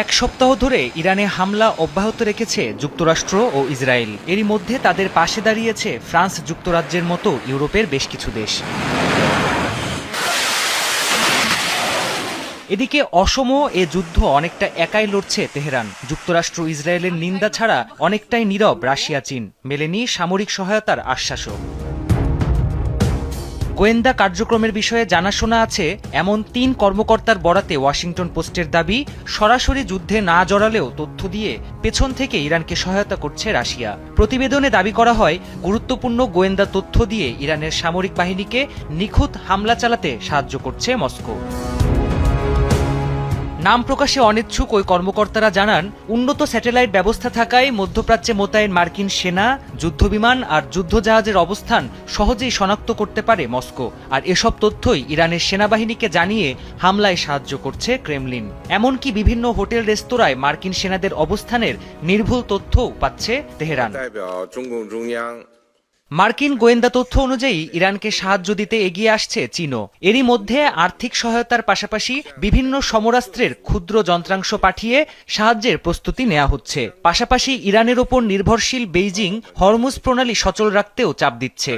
এক সপ্তাহ ধরে ইরানে হামলা অব্যাহত রেখেছে যুক্তরাষ্ট্র ও ইসরায়েল। এরই মধ্যে তাদের পাশে দাঁড়িয়েছে ফ্রান্স যুক্তরাজ্যের মতো ইউরোপের বেশ কিছু দেশ। এদিকে অসম এ যুদ্ধ অনেকটা একাই লড়ছে তেহরান। যুক্তরাষ্ট্র ইসরায়েলের নিন্দা ছাড়া অনেকটাই নীরব রাশিয়া চীন, মেলেনি সামরিক সহায়তার আশ্বাসও। গোয়েন্দা কার্যক্রমের বিষয়ে জানাশোনা আছে এমন ৩ কর্মকর্তার বরাতে ওয়াশিংটন পোস্টের দাবি, সরাসরি যুদ্ধে না জড়ালেও তথ্য দিয়ে পেছন থেকে ইরানকে সহায়তা করছে রাশিয়া। প্রতিবেদনে দাবি করা হয়, গুরুত্বপূর্ণ গোয়েন্দা তথ্য দিয়ে ইরানের সামরিক বাহিনীকে নিখুঁত হামলা চালাতে সাহায্য করছে মস্কো। নাম প্রকাশে অনিচ্ছুক ওই কর্মকর্তারা জানান, উন্নত স্যাটেলাইট ব্যবস্থা থাকায় মধ্যপ্রাচ্যে মোতায়েন মার্কিন সেনা, যুদ্ধবিমান আর যুদ্ধজাহাজের অবস্থান সহজেই শনাক্ত করতে পারে মস্কো। আর এসব তথ্যই ইরানের সেনাবাহিনীকে জানিয়ে হামলায় সাহায্য করছে ক্রেমলিন। এমনকি বিভিন্ন হোটেল রেস্তোরাঁয় মার্কিন সেনাদের অবস্থানের নির্ভুল তথ্যও পাচ্ছে তেহরান। মার্কিন গোয়েন্দা তথ্য অনুযায়ী ইরানকে সাহায্য দিতে এগিয়ে আসছে চীনও। এরই মধ্যে আর্থিক সহায়তার পাশাপাশি বিভিন্ন সমরাস্ত্রের ক্ষুদ্র যন্ত্রাংশ পাঠিয়ে সাহায্যের প্রস্তুতি নেওয়া হচ্ছে। পাশাপাশি ইরানের ওপর নির্ভরশীল বেইজিং হরমুজ প্রণালী সচল রাখতেও চাপ দিচ্ছে।